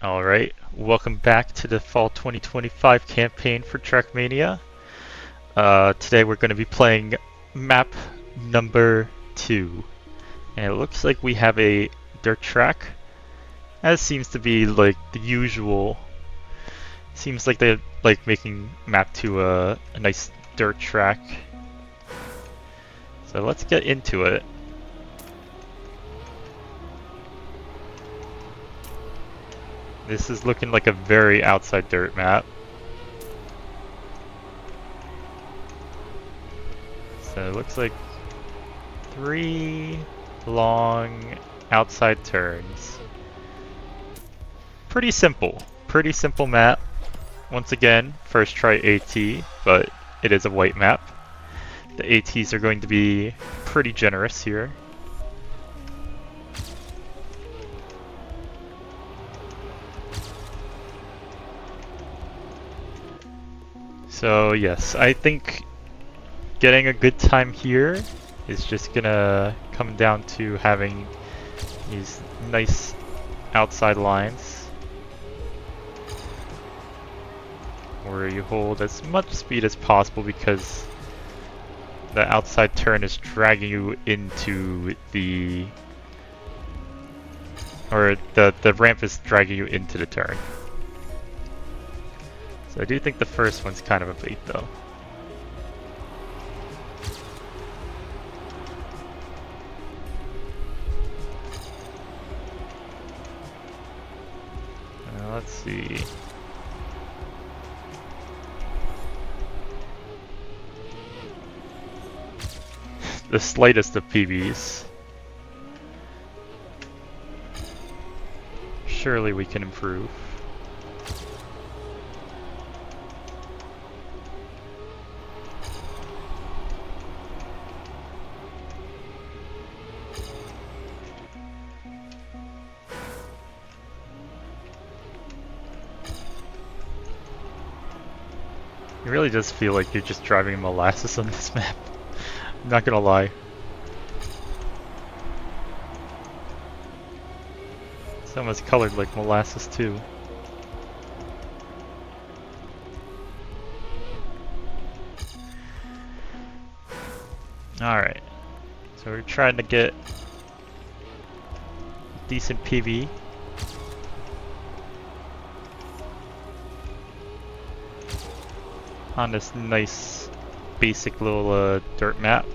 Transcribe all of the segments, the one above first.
Alright, welcome back to the Fall 2025 campaign for Trackmania. Today we're going to be playing map number 2. And it looks like we have a dirt track, as seems to be like the usual. Seems like they're like making map 2 a nice dirt track. So let's get into it. This is looking like a very outside dirt map. So it looks like 3 long outside turns. Pretty simple map. Once again, first try AT, but it is a white map. The ATs are going to be pretty generous here. So yes, I think getting a good time here is just gonna come down to having these nice outside lines where you hold as much speed as possible because the outside turn is dragging you into the the ramp is dragging you into the turn. So I do think the first one's kind of a bait though. Let's see. The slightest of PBs. Surely we can improve. It really does feel like you're just driving molasses on this map. I'm not gonna lie. It's almost colored like molasses too. Alright. So we're trying to get decent PV. On this nice basic little dirt map.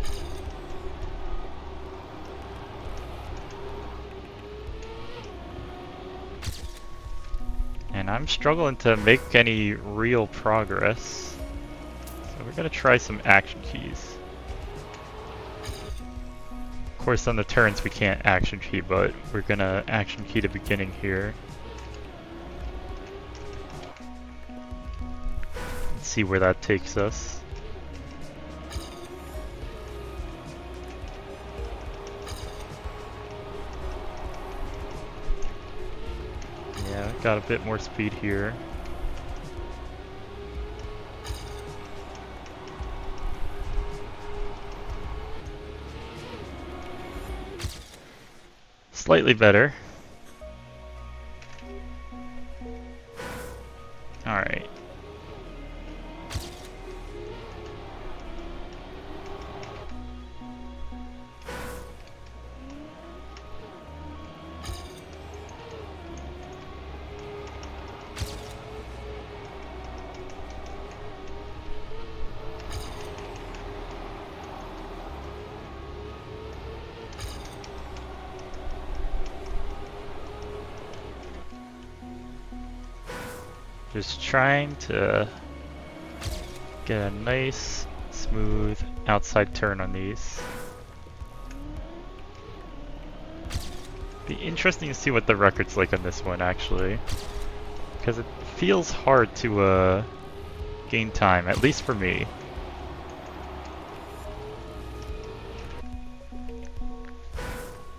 And I'm struggling to make any real progress. So we're gonna try some action keys. Of course on the turns we can't action key, but we're gonna action key the beginning here. See where that takes us. Yeah, got a bit more speed here. Slightly better. Alright. Just trying to get a nice, smooth outside turn on these. Be interesting to see what the record's like on this one, actually. Because it feels hard to gain time, at least for me.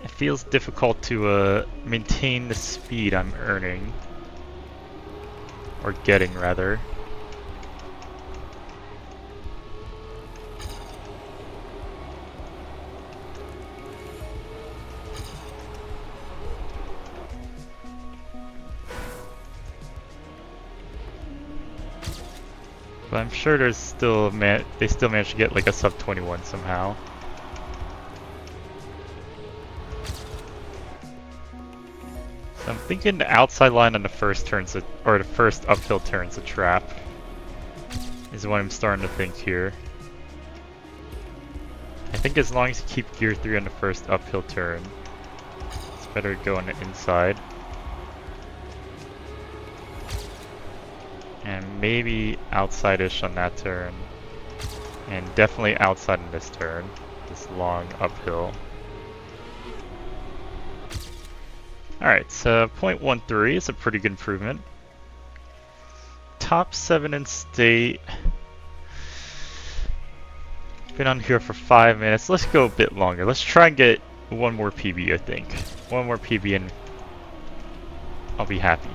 It feels difficult to maintain the speed I'm earning. Or getting, rather. But I'm sure there's still they still managed to get like a sub 21 somehow. So I'm thinking the outside line on the first turns, or the first uphill turn's a trap. Is what I'm starting to think here. I think as long as you keep gear 3 on the first uphill turn, it's better to go on the inside. And maybe outside-ish on that turn. And definitely outside on this turn. This long uphill. Alright, so 0.13 is a pretty good improvement. Top 7 in state. Been on here for 5 minutes. Let's go a bit longer. Let's try and get one more PB, I think. One more PB and I'll be happy.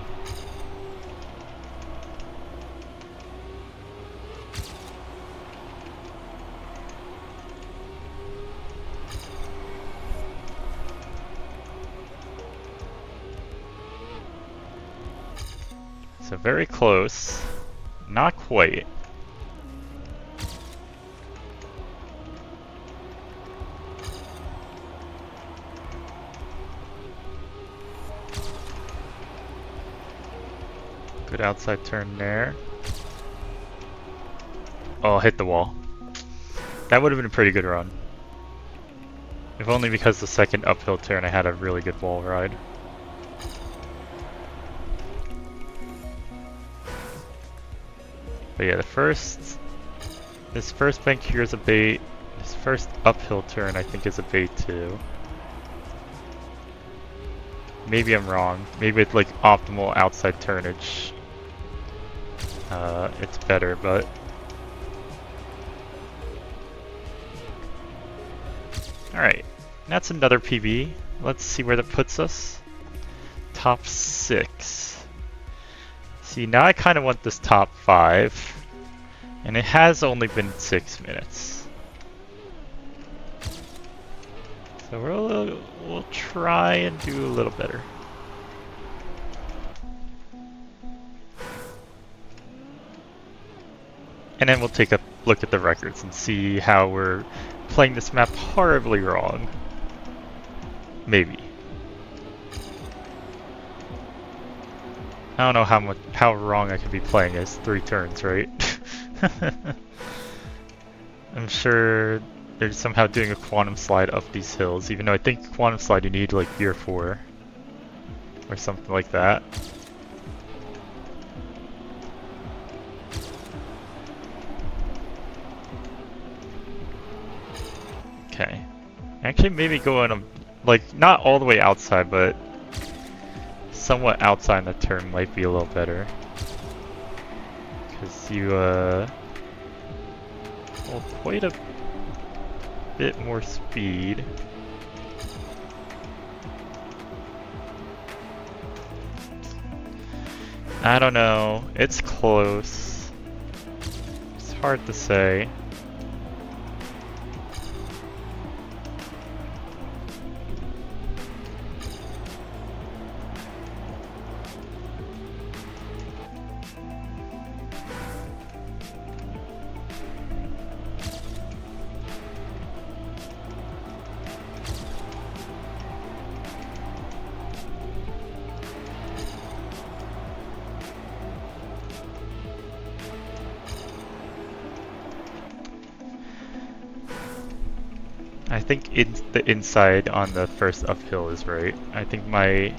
So very close. Not quite. Good outside turn there. Oh, hit the wall. That would have been a pretty good run. If only because the second uphill turn I had a really good wall ride. But yeah, this first bank here is a bait. This first uphill turn I think is a bait too. Maybe I'm wrong. Maybe with like optimal outside turnage, it's better, but alright, that's another PB. Let's see where that puts us. Top 6. See, now I kind of want this top 5, and it has only been 6 minutes. So we'll try and do a little better. And then we'll take a look at the records and see how we're playing this map horribly wrong. Maybe. I don't know how wrong I could be playing as 3 turns, right? I'm sure they're somehow doing a quantum slide up these hills, even though I think quantum slide you need like gear 4 or something like that. Okay. Actually maybe go on a, like, not all the way outside, but somewhat outside the turn might be a little better. Because you hold quite a bit more speed. I don't know. It's close. It's hard to say. I think the inside on the first uphill is right. I think my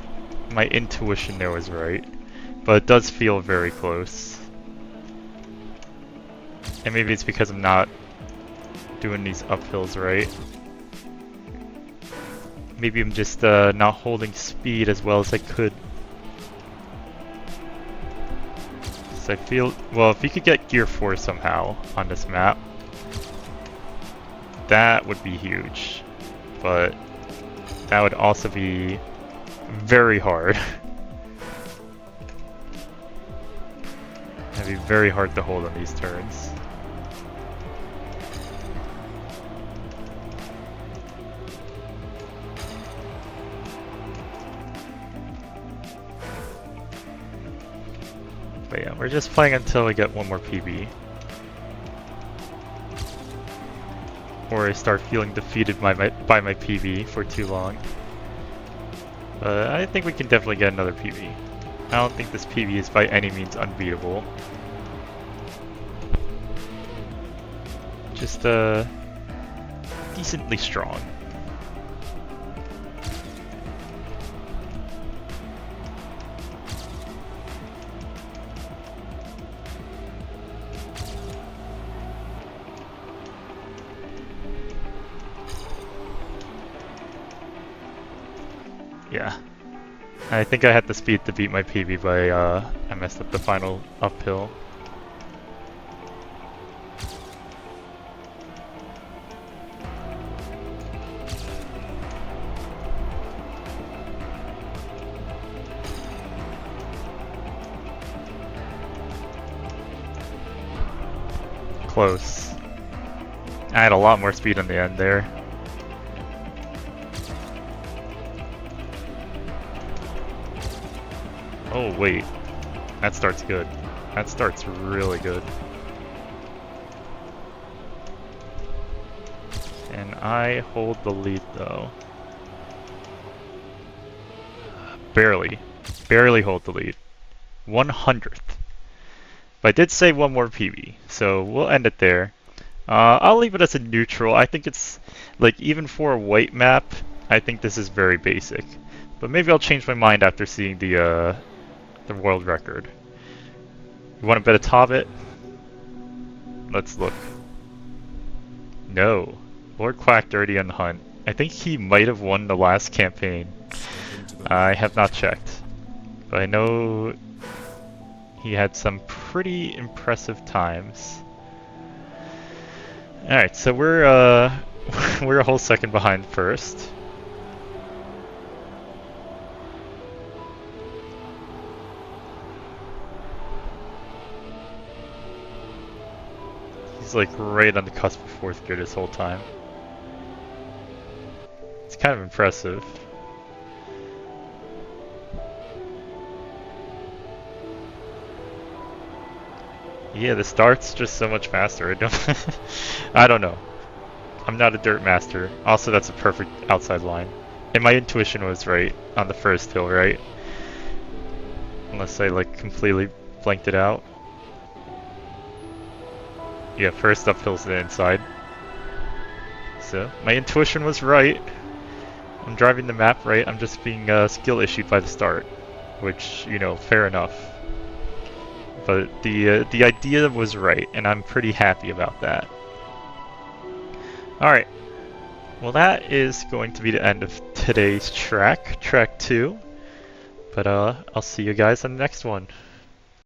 intuition there was right, but it does feel very close. And maybe it's because I'm not doing these uphills right. Maybe I'm just not holding speed as well as I could. So I feel, well, if you could get gear 4 somehow on this map, that would be huge, but that would also be very hard. That'd be very hard to hold on these turns. But yeah, we're just playing until we get one more PB. before I start feeling defeated by my PB for too long. But I think we can definitely get another PB. I don't think this PB is by any means unbeatable. Just decently strong. Yeah. I think I had the speed to beat my PB, but I messed up the final uphill. Close. I had a lot more speed on the end there. Oh wait, that starts good. That starts really good. And I hold the lead though. Barely. Barely hold the lead. 100th. But I did save one more PB, so we'll end it there. I'll leave it as a neutral. I think it's, like, even for a white map, I think this is very basic. But maybe I'll change my mind after seeing the world record. You want to bet atop it? Let's look. No. Lord Quack Dirty on the hunt. I think he might have won the last campaign. I have not checked. But I know he had some pretty impressive times. Alright, so we're we're a whole second behind first. He's like right on the cusp of 4th gear this whole time. It's kind of impressive. Yeah, the start's just so much faster. I don't know. I'm not a dirt master. Also, that's a perfect outside line. And my intuition was right on the first hill, right? Unless I like completely blanked it out. Yeah, first uphill's the inside. So, my intuition was right. I'm driving the map right. I'm just being skill issued by the start. Which, you know, fair enough. But the idea was right, and I'm pretty happy about that. Alright. Well, that is going to be the end of today's track 2. But I'll see you guys on the next one.